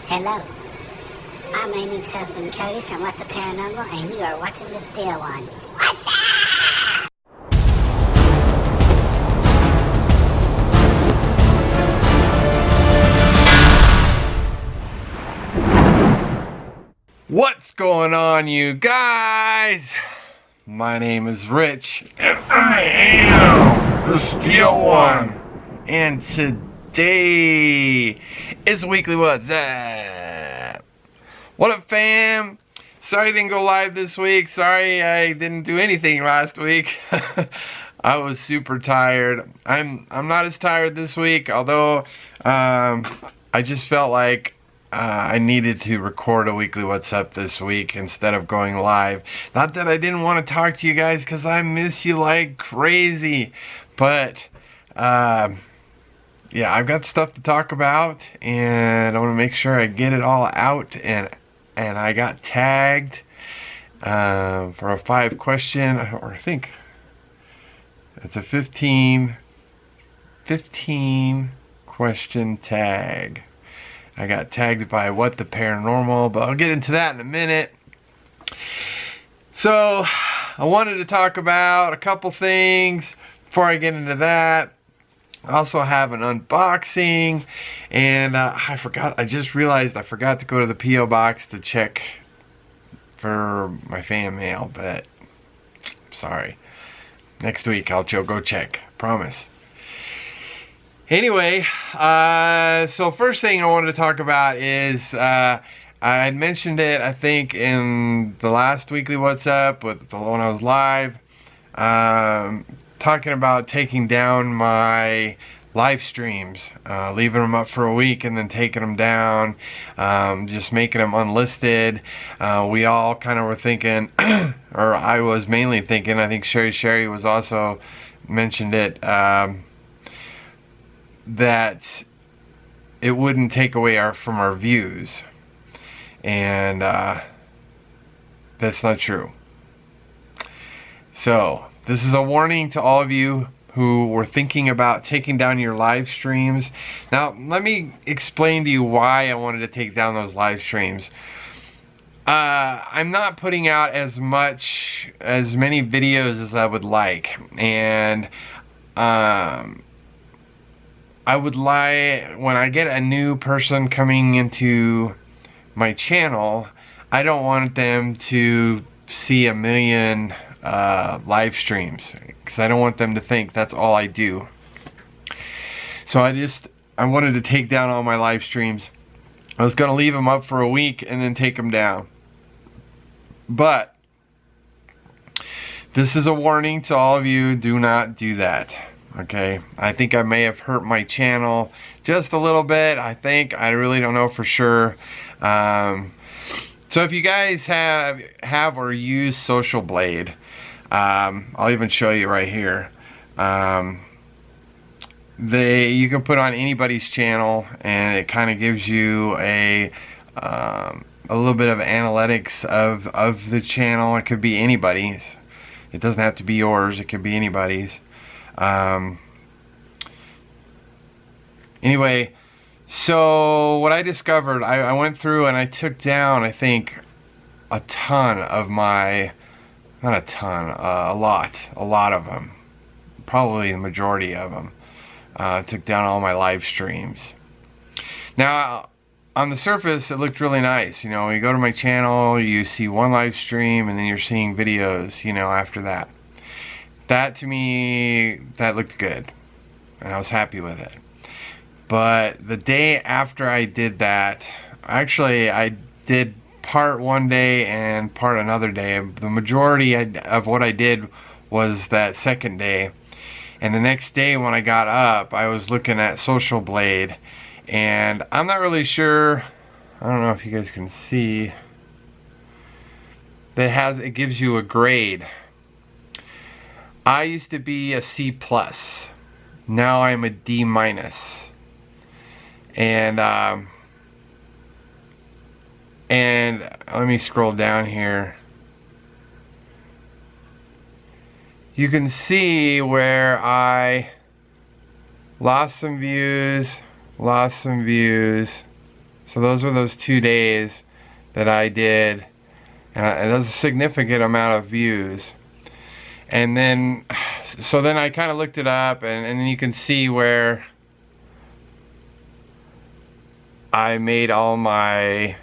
Hello, I'm Amy's husband Cody from What the Paranormal, and you are watching The Still One. What's up? What's going on, you guys? My name is Rich, and I am the Steel One. And today is Weekly What's Up. What up, fam? Sorry I didn't go live this week. Sorry I didn't do anything last week. I was super tired. I'm not as tired this week, although I just felt like I needed to record a Weekly What's Up this week instead of going live. Not that I didn't want to talk to you guys, because I miss you like crazy. But, yeah, I've got stuff to talk about, and I want to make sure I get it all out. And I got tagged for a 5-question, or I think it's a 15 question tag. I got tagged by What the Paranormal, but I'll get into that in a minute. So, I wanted to talk about a couple things before I get into that. I also have an unboxing, and I just realized I forgot to go to the P.O. box to check for my fan mail, but sorry. Next week I'll go check, promise. Anyway, so first thing I wanted to talk about is, I had mentioned it, I think, in the last Weekly What's Up, when I was live, talking about taking down my live streams, leaving them up for a week and then taking them down, just making them unlisted. We all kind of were thinking, or I was mainly thinking, I think Sherry was also mentioned it, that it wouldn't take away from our views, and that's not true. So this is a warning to all of you who were thinking about taking down your live streams. Now let me explain to you why I wanted to take down those live streams. I'm not putting out as many videos as I would like, and I would lie when I get a new person coming into my channel, I don't want them to see a million live streams, because I don't want them to think that's all I do. So I wanted to take down all my live streams. I was going to leave them up for a week and then take them down. But this is a warning to all of you, do not do that. Okay, I think I may have hurt my channel just a little bit. I really don't know for sure. So if you guys have or use Social Blade, I'll even show you right here. You can put on anybody's channel, and it kind of gives you a little bit of analytics of the channel. It could be anybody's. It doesn't have to be yours. It could be anybody's. Anyway, so what I discovered, I went through and I took down, I think, a ton of my, not a ton, a lot of them, probably the majority of them. Took down all my live streams. Now, on the surface, it looked really nice. You know, you go to my channel, you see one live stream, and then you're seeing videos, you know, after that. That, to me, that looked good, and I was happy with it. But the day after I did that, actually I did part one day and part another day. The majority of what I did was that second day. And the next day when I got up, I was looking at Social Blade, and I'm not really sure, I don't know if you guys can see, it gives you a grade. I used to be a C+. Now I'm a D-. And let me scroll down here. You can see where I lost some views, So those were those 2 days that I did, and that was a significant amount of views. And then, so then I kind of looked it up, and then you can see where I made all my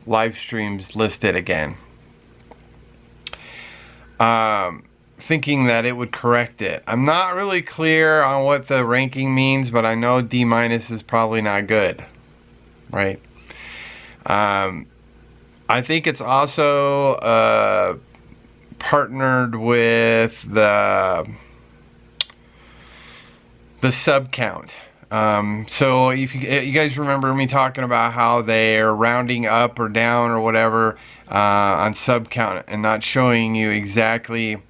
live streams listed again. Thinking that it would correct it. I'm not really clear on what the ranking means, but I know D- is probably not good, right? I think it's also partnered with the sub count. So if you guys remember me talking about how they're rounding up or down or whatever on sub count and not showing you exactly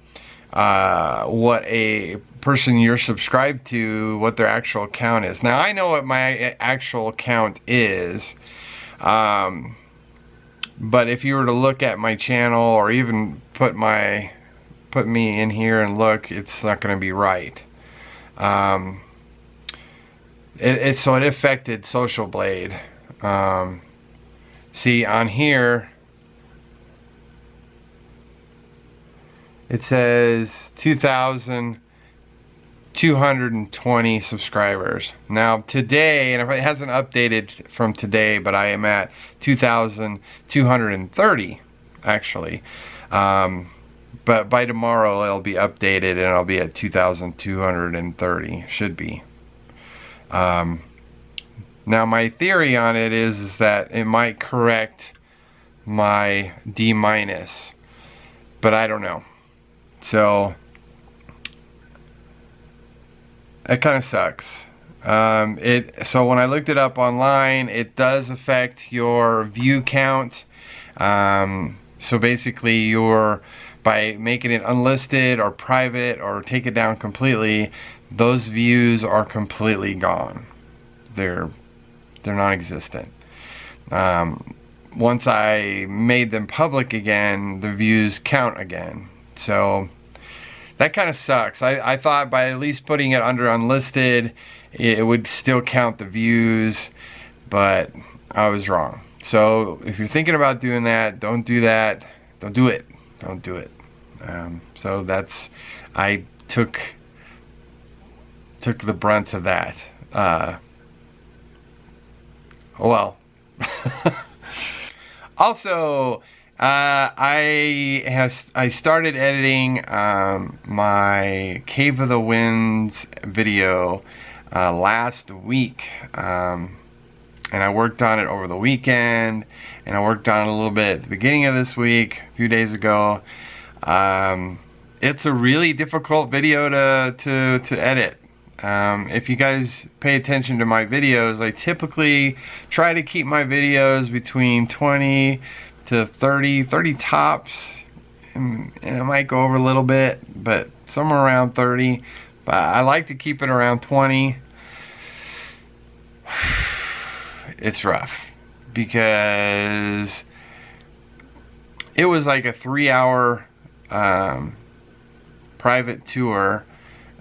what a person you're subscribed to, what their actual count is. Now I know what my actual count is, but if you were to look at my channel or even put me in here and look, it's not going to be right. So it affected Social Blade. See on here it says 2,220 subscribers. Now today, and if it hasn't updated from today, but I am at 2,230 actually. But by tomorrow it'll be updated and I'll be at 2,230. Should be. Now my theory on it is that it might correct my D-, but I don't know. So it kind of sucks. So when I looked it up online, it does affect your view count. So basically by making it unlisted or private or take it down completely, those views are completely gone. They're non-existent. Once I made them public again, the views count again. So that kind of sucks. I thought by at least putting it under unlisted, it would still count the views, but I was wrong. So if you're thinking about doing that, don't do that. Don't do it. Don't do it. So I took the brunt of that. Oh well. Also, I started editing my Cave of the Winds video last week, and I worked on it over the weekend, and I worked on it a little bit at the beginning of this week, a few days ago. It's a really difficult video to edit. If you guys pay attention to my videos, I typically try to keep my videos between 20 to 30 tops, and I might go over a little bit, but somewhere around 30, but I like to keep it around 20. It's rough because it was like a 3-hour private tour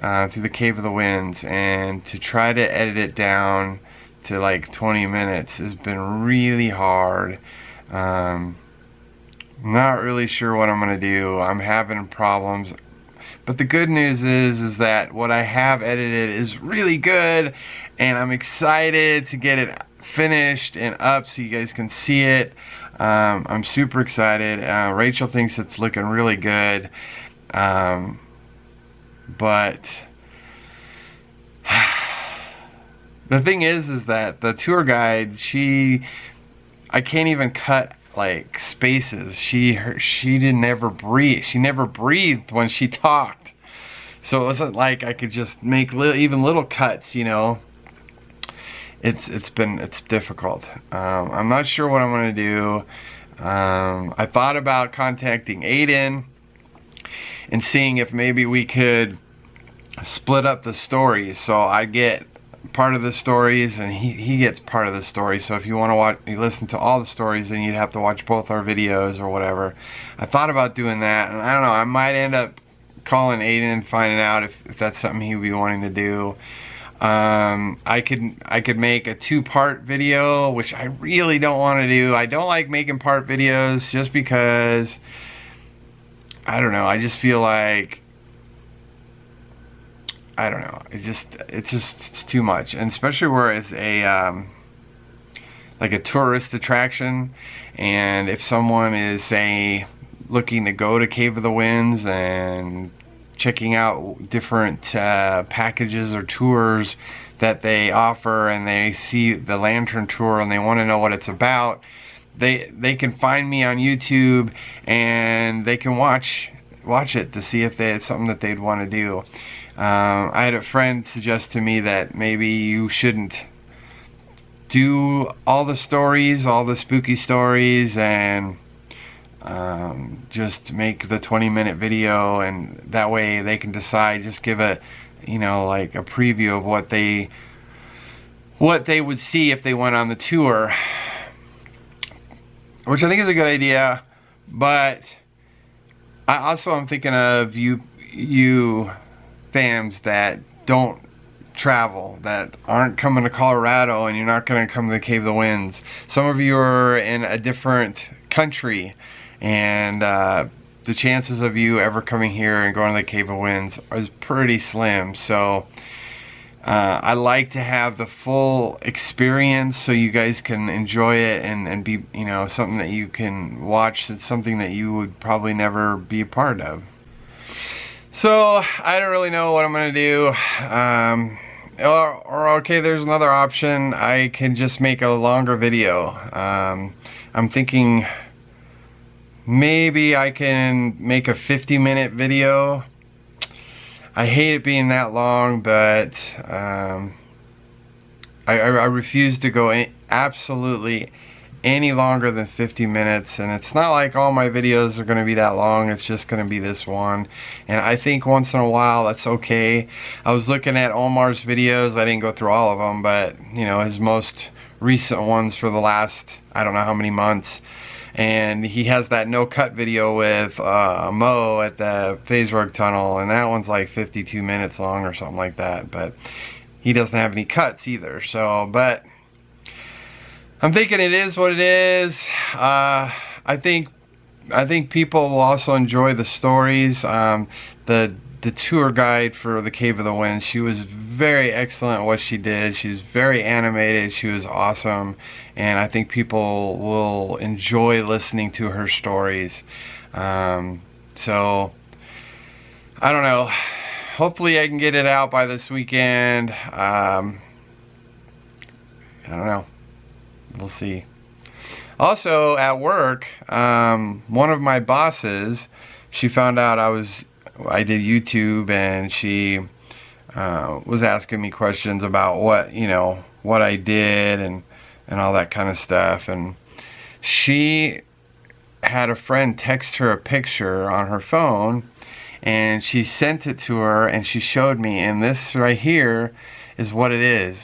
through the Cave of the Winds, and to try to edit it down to like 20 minutes has been really hard. Not really sure what I'm gonna do. I'm having problems, but the good news is that what I have edited is really good, and I'm excited to get it finished and up so you guys can see it. I'm super excited. Rachel thinks it's looking really good, but the thing is that the tour guide, I can't even cut like spaces. She never breathed when she talked, so it wasn't like I could just make even little cuts, you know. It's difficult. I'm not sure what I'm gonna do. I thought about contacting Aiden and seeing if maybe we could split up the stories, so I get part of the stories and he gets part of the story. So if you want to listen to all the stories, then you'd have to watch both our videos or whatever. I thought about doing that, and I don't know, I might end up calling Aiden and finding out if that's something he would be wanting to do. I could make a 2-part video, which I really don't want to do. I don't like making part videos just because, I don't know, I just feel like, I don't know, it's too much. And especially where it's a like a tourist attraction, and if someone is, say, looking to go to Cave of the Winds and checking out different packages or tours that they offer, and they see the lantern tour and they want to know what it's about, they can find me on YouTube and they can watch it to see if it's something that they'd want to do. I had a friend suggest to me that maybe you shouldn't do all the stories, all the spooky stories, and just make the 20-minute video, and that way they can decide, just give a, you know, like a preview of what they would see if they went on the tour, which I think is a good idea. But I also am thinking of you fams that don't travel, that aren't coming to Colorado, and you're not going to come to the Cave of the Winds. Some of you are in a different country, and the chances of you ever coming here and going to the Cave of Winds is pretty slim. So I like to have the full experience so you guys can enjoy it and be, you know, something that you can watch. It's something that you would probably never be a part of. So I don't really know what I'm gonna do. Or okay, there's another option. I can just make a longer video. I'm thinking maybe I can make a 50-minute video. I hate it being that long, but I refuse to go absolutely any longer than 50 minutes. And it's not like all my videos are going to be that long. It's just going to be this one, and I think once in a while that's okay. I was looking at Omar's videos. I didn't go through all of them, but you know, his most recent ones for the last, I don't know how many months. And he has that no cut video with Mo at the Phaseward Tunnel, and that one's like 52 minutes long or something like that. But he doesn't have any cuts either. So, but I'm thinking it is what it is. I think people will also enjoy the stories. The tour guide for the Cave of the Winds, she was very excellent at what she did. She's very animated. She was awesome, and I think people will enjoy listening to her stories. So I don't know. Hopefully I can get it out by this weekend. I don't know. We'll see. Also at work, one of my bosses, she found out I did YouTube, and she was asking me questions about what I did and all that kind of stuff. And she had a friend text her a picture on her phone, and she sent it to her, and she showed me, and this right here is what it is.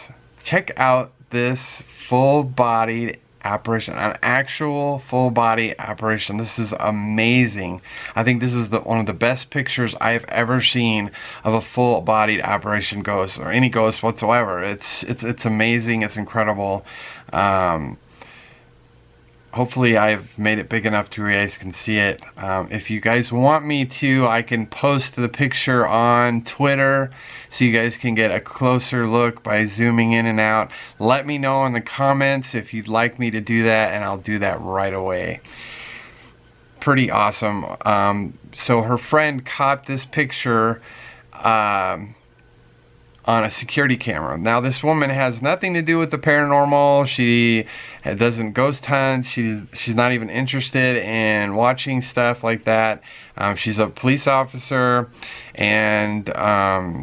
Check out this full-bodied apparition, an actual full-body apparition. This is amazing. I think this is one of the best pictures I've ever seen of a full-bodied apparition ghost, or any ghost whatsoever. It's amazing. It's incredible. Hopefully I've made it big enough to where you guys can see it. If you guys want me to, I can post the picture on Twitter so you guys can get a closer look by zooming in and out. Let me know in the comments if you'd like me to do that, and I'll do that right away. Pretty awesome. So her friend caught this picture on a security camera. Now this woman has nothing to do with the paranormal. She doesn't ghost hunt. She's not even interested in watching stuff like that. She's a police officer, and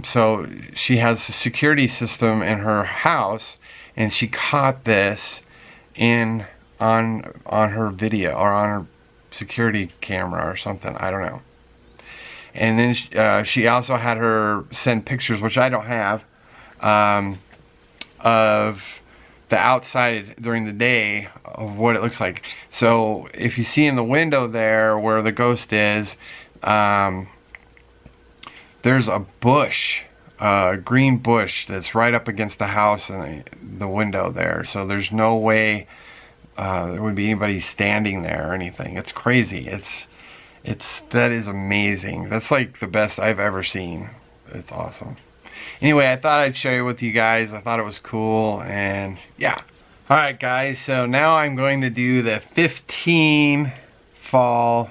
so she has a security system in her house, and she caught this on her video, or on her security camera or something. I don't know. And then she also had her send pictures, which I don't have, of the outside during the day of what it looks like. So if you see in the window there where the ghost is, there's a bush green bush that's right up against the house and the window there. So there's no way there would be anybody standing there or anything. It's crazy. That is amazing. That's like the best I've ever seen. It's awesome. Anyway, I thought I'd share it with you guys. I thought it was cool, and yeah. Alright guys, so now I'm going to do the 15 fall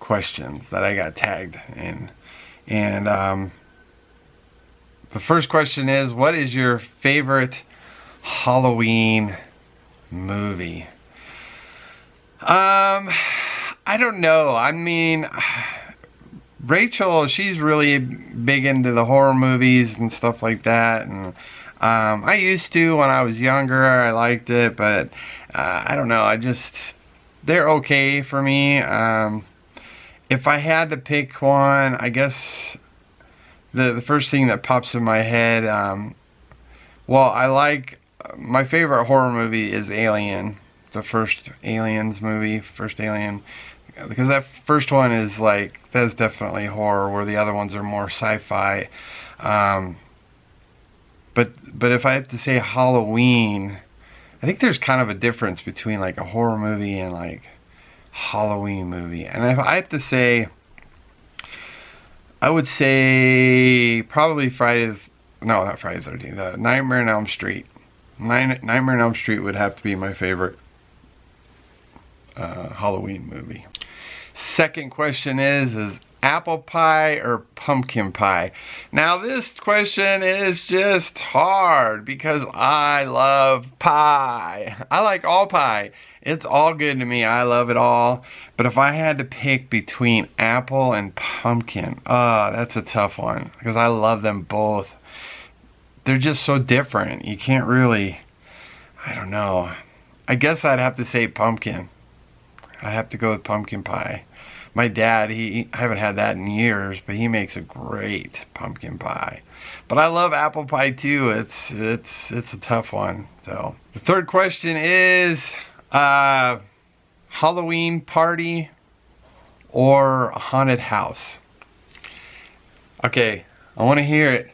questions that I got tagged in. And the first question is, what is your favorite Halloween movie? I don't know. I mean, Rachel, she's really big into the horror movies and stuff like that, and I used to when I was younger. I liked it, but I don't know. They're okay for me. If I had to pick one, I guess the first thing that pops in my head, my favorite horror movie is Alien, the first Aliens movie, first Alien, because that first one is like, that's definitely horror, where the other ones are more sci-fi. But if I have to say Halloween, I think there's kind of a difference between like a horror movie and like Halloween movie. And if I have to say, I would say probably not Friday the 13th, Nightmare on Elm Street. Nightmare on Elm Street would have to be my favorite Halloween movie. Second question is apple pie or pumpkin pie? Now this question is just hard because I love pie. I like all pie. It's all good to me. I love it all. But if I had to pick between apple and pumpkin, that's a tough one because I love them both. They're just so different. You can't really, I don't know. I guess I'd have to say pumpkin. I'd have to go with pumpkin pie. My dad, I haven't had that in years, but he makes a great pumpkin pie. But I love apple pie too. It's a tough one. So the third question is Halloween party or a haunted house? Okay, I want to hear it.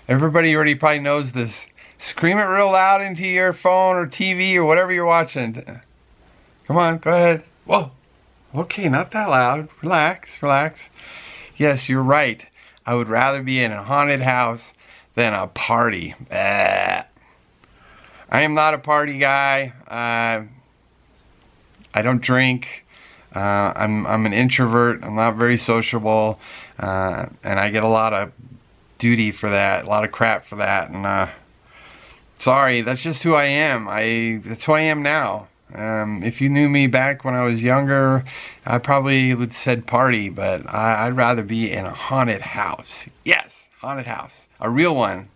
Everybody already probably knows this. Scream it real loud into your phone or TV or whatever you're watching. Come on, go ahead. Whoa. Okay, not that loud. Relax, relax. Yes, you're right. I would rather be in a haunted house than a party. I am not a party guy. I don't drink. I'm an introvert. I'm not very sociable. And I get a lot of duty for that, a lot of crap for that. And sorry, that's just who I am. That's who I am now. If you knew me back when I was younger, I probably would have said party, but I'd rather be in a haunted house. Yes, haunted house. A real one.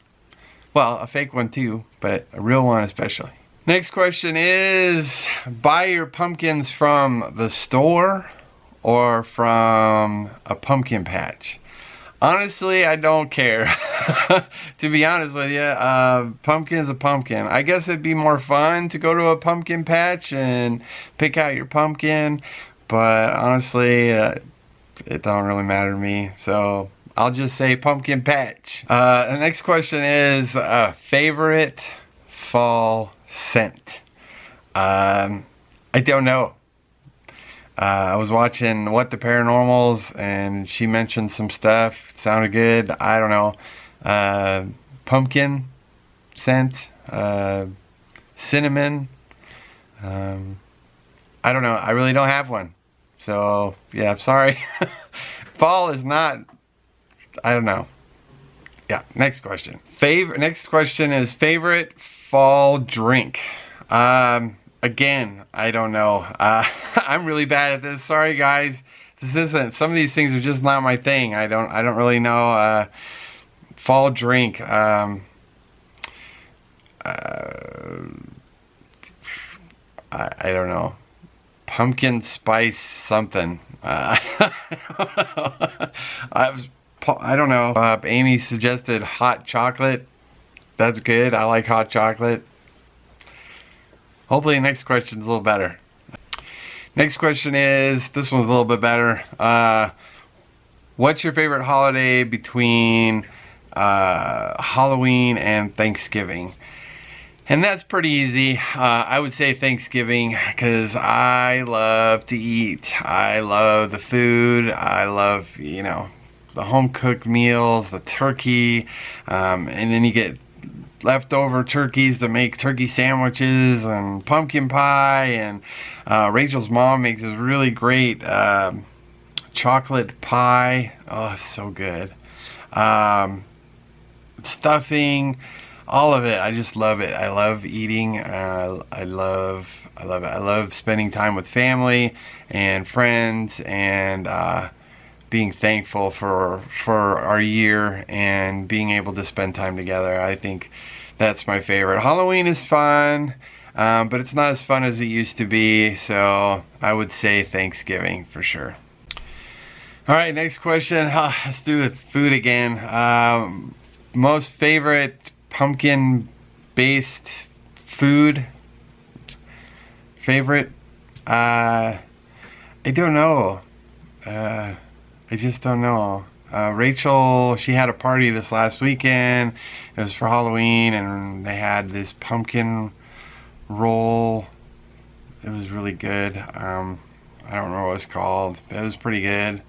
Well, a fake one too, but a real one especially. Next question is, buy your pumpkins from the store or from a pumpkin patch? Honestly, I don't care. To be honest with you, pumpkin's a pumpkin. I guess it'd be more fun to go to a pumpkin patch and pick out your pumpkin, but honestly, it don't really matter to me. So I'll just say pumpkin patch. The next question is favorite fall scent. I don't know. I was watching What the Paranormals and she mentioned some stuff. It sounded good. I don't know. Pumpkin scent. Cinnamon. I don't know. I really don't have one. So, yeah, sorry. Fall is not, I don't know. Yeah, next question. Next question is favorite fall drink. Again, I don't know. I'm really bad at this. Sorry, guys. Some of these things are just not my thing. I don't really know. Fall drink. I don't know. Pumpkin spice something. I don't know. Amy suggested hot chocolate. That's good. I like hot chocolate. Hopefully the next question's a little better. Next question is, this one's a little bit better. What's your favorite holiday between Halloween, and Thanksgiving. And that's pretty easy. I would say Thanksgiving because I love to eat. I love the food. I love, the home cooked meals, the turkey, and then you get leftover turkeys to make turkey sandwiches and pumpkin pie. And Rachel's mom makes this really great chocolate pie. Oh, it's so good. Stuffing, all of it. I just love it. I love eating. I love it. I love spending time with family and friends, and being thankful for our year and being able to spend time together. I think that's my favorite. Halloween is fun, but it's not as fun as it used to be. So I would say Thanksgiving for sure. All right, next question. Let's do the food again. Most favorite pumpkin-based food? Favorite? I don't know. I just don't know. Rachel, she had a party this last weekend. It was for Halloween, and they had this pumpkin roll. It was really good. I don't know what it's called. It was pretty good.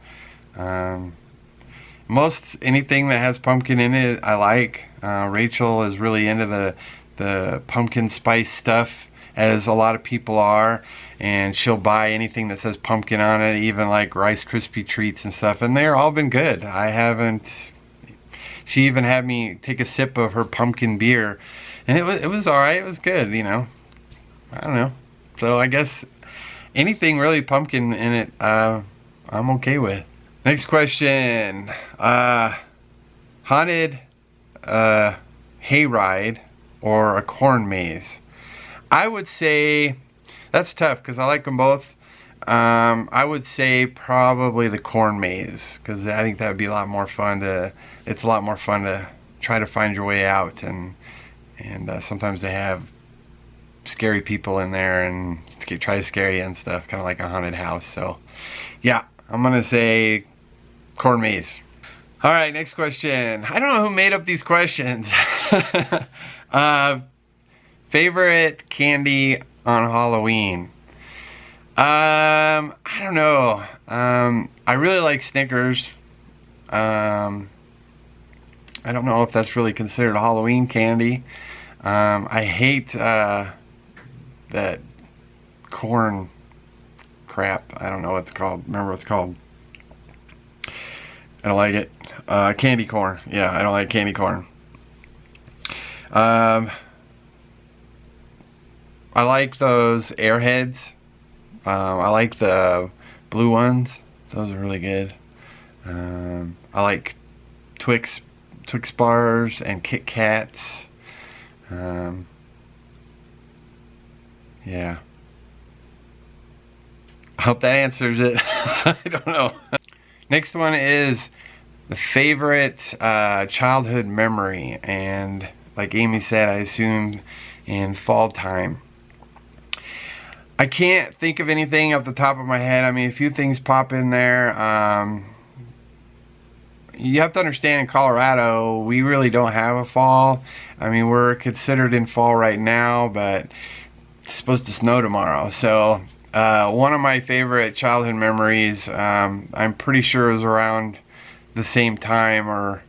Most anything that has pumpkin in it, I like. Rachel is really into the pumpkin spice stuff, as a lot of people are, and she'll buy anything that says pumpkin on it, even like Rice Krispie treats and stuff, and they're all been good. She even had me take a sip of her pumpkin beer, and it was all right. It was good, I don't know. So I guess anything really pumpkin in it, I'm okay with. Next question. Haunted hayride or a corn maze? I would say that's tough because I like them both. I would say probably the corn maze because I think that would be a lot more fun it's a lot more fun to try to find your way out, and sometimes they have scary people in there and try to scare you and stuff, kind of like a haunted house. So yeah, I'm gonna say corn maze. All right, next question. I don't know who made up these questions. Favorite candy on Halloween? I don't know. I really like Snickers. I don't know if that's really considered a Halloween candy. I hate that corn crap. I don't know what it's called. Remember what it's called. I don't like it. Candy corn. Yeah, I don't like candy corn. I like those Airheads. I like the blue ones. Those are really good. I like Twix bars and Kit Kats. Yeah. I hope that answers it. I don't know. Next one is the favorite childhood memory, and like Amy said, I assume in fall time. I can't think of anything off the top of my head. I mean, a few things pop in there. You have to understand, in Colorado, we really don't have a fall. I mean, we're considered in fall right now, but it's supposed to snow tomorrow. So one of my favorite childhood memories, I'm pretty sure it was around the same time, or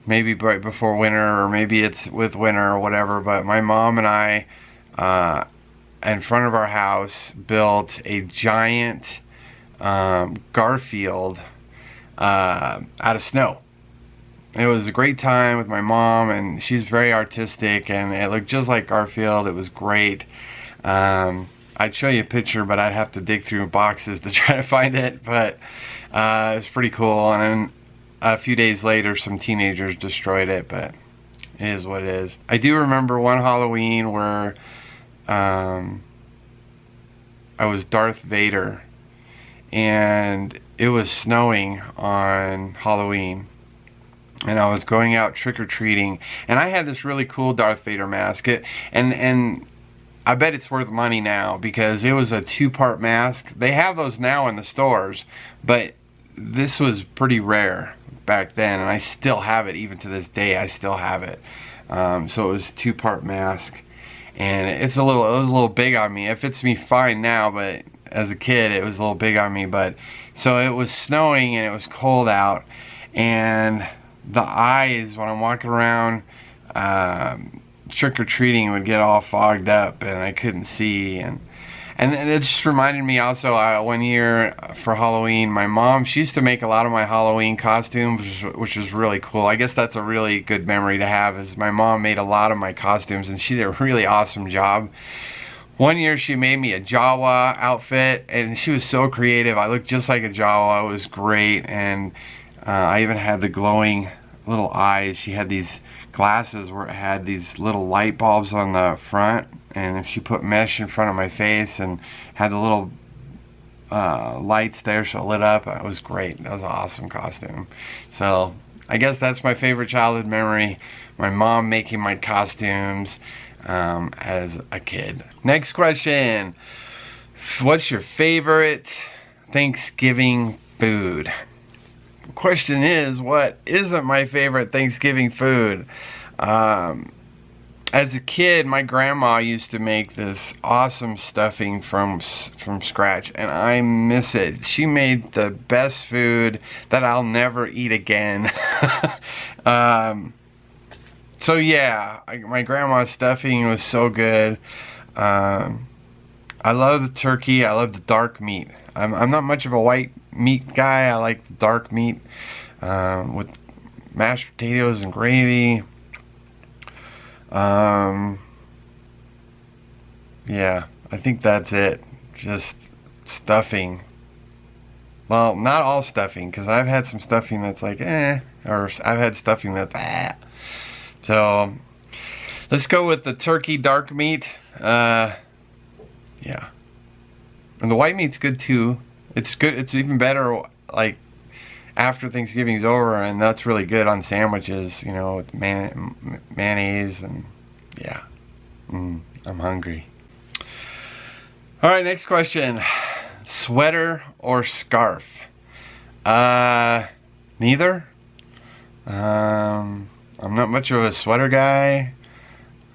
maybe right before winter, or maybe it's with winter or whatever, but my mom and I, in front of our house, built a giant Garfield out of snow. It was a great time with my mom, and she's very artistic, and it looked just like Garfield. It was great. I'd show you a picture, but I'd have to dig through boxes to try to find it, but it was pretty cool. And then a few days later, some teenagers destroyed it, but it is what it is. I do remember one Halloween where I was Darth Vader, and it was snowing on Halloween, and I was going out trick-or-treating, and I had this really cool Darth Vader mask, and I bet it's worth money now because it was a 2-part mask. They have those now in the stores, but this was pretty rare back then, and I still have it. Even to this day, I still have it. So it was a 2-part mask, and it was a little big on me. It fits me fine now, but as a kid, it was a little big on me. But so it was snowing and it was cold out, and the eyes when I'm walking around trick-or-treating would get all fogged up, and I couldn't see. And it just reminded me also, one year for Halloween, my mom, she used to make a lot of my Halloween costumes, which was really cool. I guess that's a really good memory to have, is my mom made a lot of my costumes, and she did a really awesome job. One year she made me a Jawa outfit, and she was so creative. I looked just like a Jawa. It was great, and I even had the glowing little eyes. She had these glasses where it had these little light bulbs on the front, and if she put mesh in front of my face and had the little lights there so it lit up, it was great. That was an awesome costume. So I guess that's my favorite childhood memory, my mom making my costumes as a kid. Next question, what's your favorite Thanksgiving food? The question is, what isn't my favorite Thanksgiving food? As a kid, my grandma used to make this awesome stuffing from scratch, and I miss it. She made the best food that I'll never eat again. So yeah, my grandma's stuffing was so good. I love the turkey. I love the dark meat. I'm not much of a white meat guy. I like the dark meat with mashed potatoes and gravy. Yeah, I think that's it. Just stuffing. Well, not all stuffing, because I've had some stuffing that's like or I've had stuffing that's So let's go with the turkey dark meat. Yeah, and the white meat's good too. It's good. It's even better like after Thanksgiving's over, and that's really good on sandwiches, you know, with mayonnaise, and yeah. I'm hungry. All right, next question. Sweater or scarf? Neither. I'm not much of a sweater guy.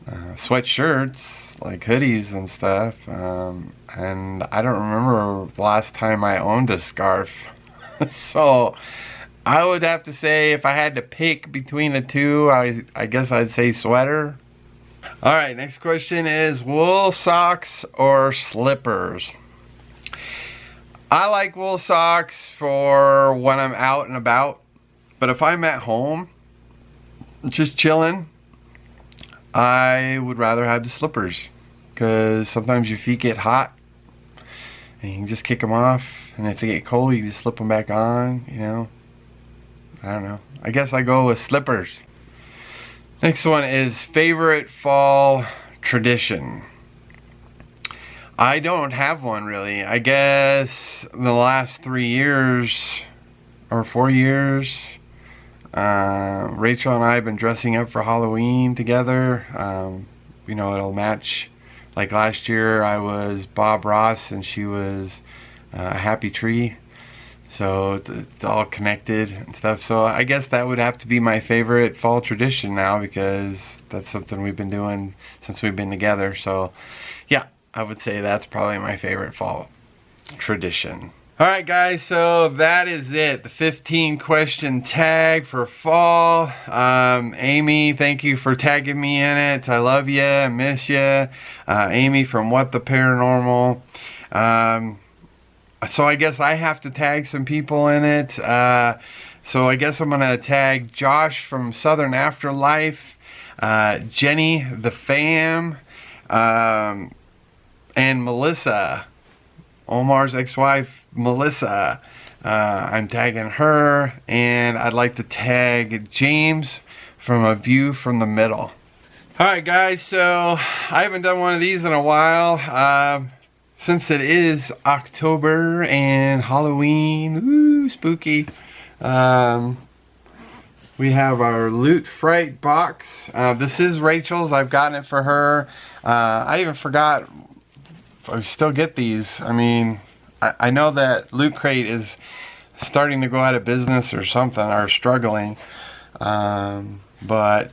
Sweatshirts, like hoodies and stuff. And I don't remember the last time I owned a scarf. So I would have to say, if I had to pick between the two, I guess I'd say sweater. All right, next question is wool socks or slippers? I like wool socks for when I'm out and about, but if I'm at home just chilling, I would rather have the slippers, because sometimes your feet get hot and you can just kick them off, and if they get cold you can just slip them back on, you know. I don't know, I guess I go with slippers. Next one is favorite fall tradition. I don't have one really. I guess the last 3 years or 4 years, Rachel and I have been dressing up for Halloween together. You know, it'll match. Like last year I was Bob Ross and she was a happy tree. So it's all connected and stuff. So I guess that would have to be my favorite fall tradition now, because that's something we've been doing since we've been together. So yeah, I would say that's probably my favorite fall tradition. Alright guys, so that is it. The 15 question tag for fall. Amy, thank you for tagging me in it. I love you. I miss you. Amy from What the Paranormal. So I guess I have to tag some people in it. So I guess I'm going to tag Josh from Southern Afterlife, Jenny the Fam, and Melissa, Omar's ex-wife, Melissa. I'm tagging her, and I'd like to tag James from A View from the Middle. Alright guys, so I haven't done one of these in a while. Since it is October and Halloween, ooh, spooky. We have our Loot Fright Box. This is Rachel's. I've gotten it for her. I even forgot I still get these. I mean, I know that Loot Crate is starting to go out of business or something, or struggling. But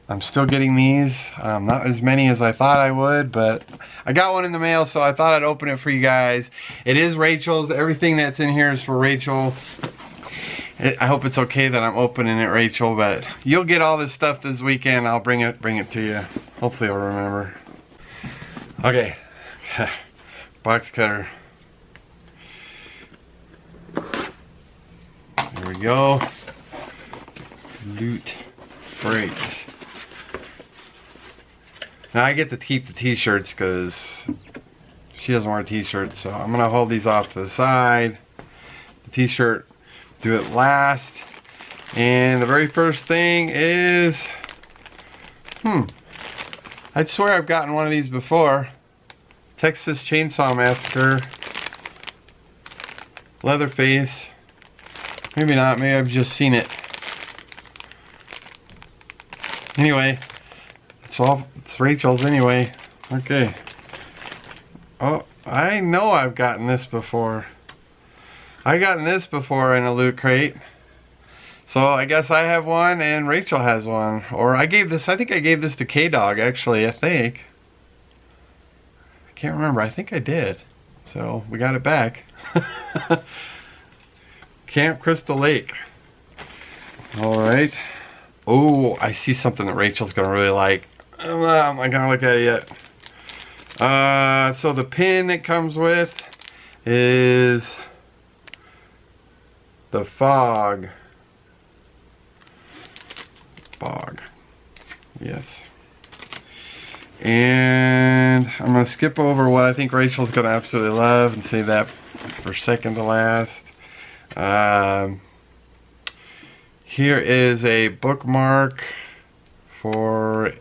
I'm still getting these. Not as many as I thought I would, but I got one in the mail, so I thought I'd open it for you guys. It is Rachel's. Everything that's in here is for Rachel. I hope it's okay that I'm opening it, Rachel, but you'll get all this stuff this weekend. I'll bring it to you. Hopefully you'll remember. Okay. Box cutter. There we go. Loot Freight. Now I get to keep the t-shirts because she doesn't wear t-shirts, so I'm gonna hold these off to the side. The t-shirt, do it last. And the very first thing is, I swear I've gotten one of these before. Texas Chainsaw Massacre. Leatherface. Maybe not, maybe I've just seen it. Anyway, it's Rachel's anyway. Okay. Oh, I know I've gotten this before. I've gotten this before in a loot crate. So I guess I have one and Rachel has one. Or I think I gave this to K-Dog actually, I think. I can't remember, I think I did. So we got it back. Camp Crystal Lake. Alright. Oh, I see something that Rachel's gonna really like. I'm not gonna look at it yet. So the pin it comes with is the fog. Yes. And I'm gonna skip over what I think Rachel's gonna absolutely love and save that for second to last. Here is a bookmark for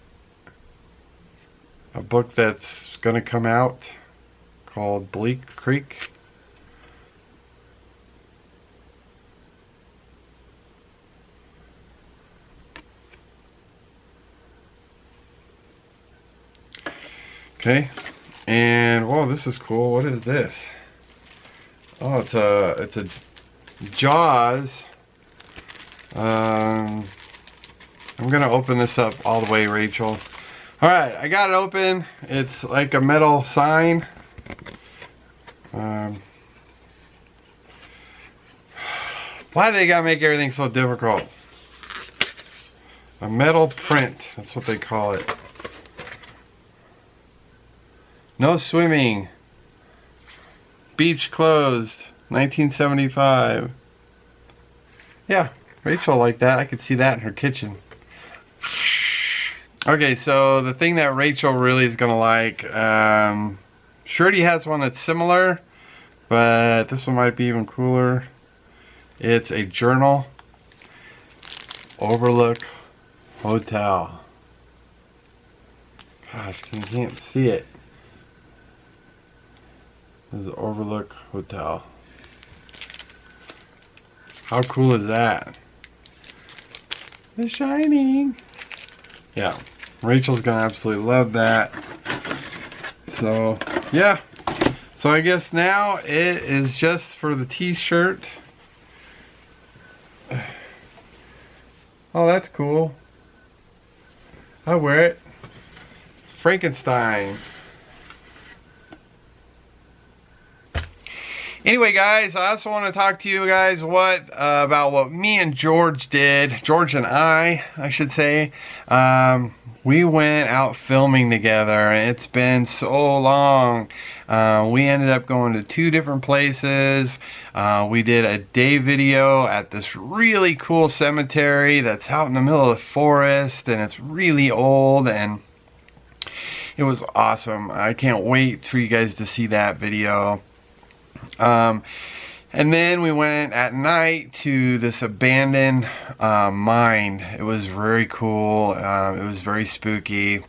a book that's gonna come out called Bleak Creek. Okay, and whoa, this is cool. What is this? Oh, it's a Jaws. I'm gonna open this up all the way, Rachel. All right, I got it open. It's like a metal sign. Why do they gotta make everything so difficult? A metal print. That's what they call it. No swimming. Beach closed. 1975. Yeah, Rachel liked that. I could see that in her kitchen. Okay, so the thing that Rachel really is gonna like, Shirty has one that's similar, but this one might be even cooler. It's a journal. Overlook Hotel. Gosh, you can't see it. This is Overlook Hotel. How cool is that? The Shining. Yeah, Rachel's gonna absolutely love that. So, yeah. So I guess now it is just for the t-shirt. Oh, that's cool. I'll wear it. It's Frankenstein. Anyway, guys, I also want to talk to you guys about what me and George did. George and I should say. We went out filming together. It's been so long. We ended up going to 2 different places. We did a day video at this really cool cemetery that's out in the middle of the forest, and it's really old, and it was awesome. I can't wait for you guys to see that video. And then we went at night to this abandoned mine. It was very cool. It was very spooky.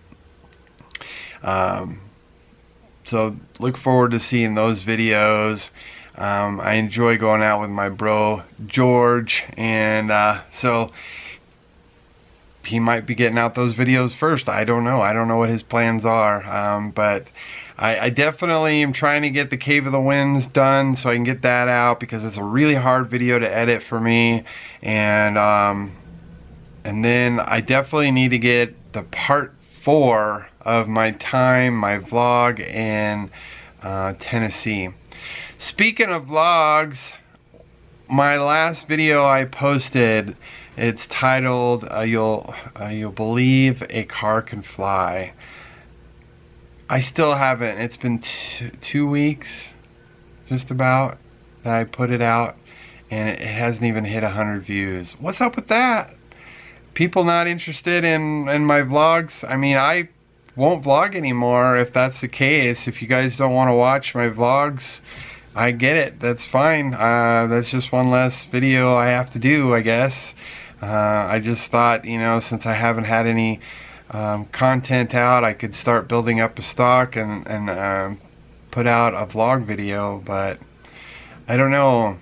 So look forward to seeing those videos. I enjoy going out with my bro George, and so he might be getting out those videos first. I don't know what his plans are, but I definitely am trying to get the Cave of the Winds done so I can get that out, because it's a really hard video to edit for me. And then I definitely need to get the part 4 of my vlog in Tennessee. Speaking of vlogs, my last video I posted, it's titled You'll Believe a Car Can Fly. I still haven't. It's been 2 weeks, just about, that I put it out, and it hasn't even hit 100 views. What's up with that? People not interested in my vlogs? I mean, I won't vlog anymore if that's the case. If you guys don't want to watch my vlogs, I get it. That's fine. That's just one less video I have to do, I guess. I just thought, you know, since I haven't had any content out, I could start building up a stock and put out a vlog video. But I don't know.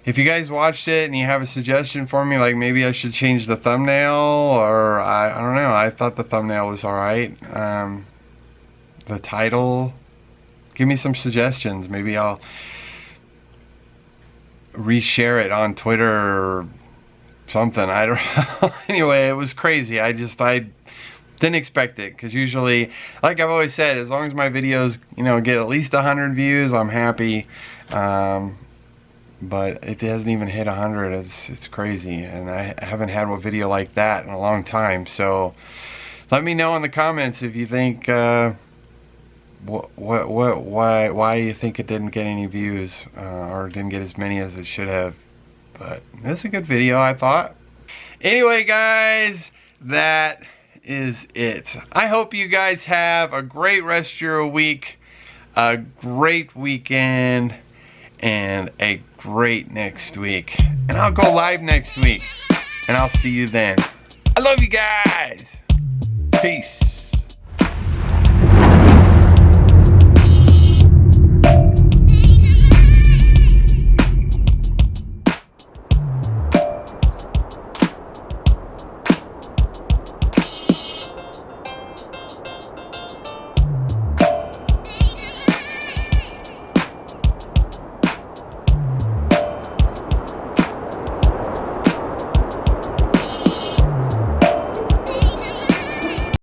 If you guys watched it and you have a suggestion for me, like maybe I should change the thumbnail, or I don't know. I thought the thumbnail was alright. The title, give me some suggestions. Maybe I'll reshare it on Twitter or something. I don't know. Anyway, it was crazy. I didn't expect it, because usually, like I've always said, as long as my videos, you know, get at least 100 views, I'm happy. But it hasn't even hit 100. It's crazy, and I haven't had a video like that in a long time. So let me know in the comments if you think why you think it didn't get any views, or didn't get as many as it should have. But this is a good video, I thought. Anyway, guys, that is it. I hope you guys have a great rest of your week, a great weekend, and a great next week. And I'll go live next week, and I'll see you then. I love you guys. Peace.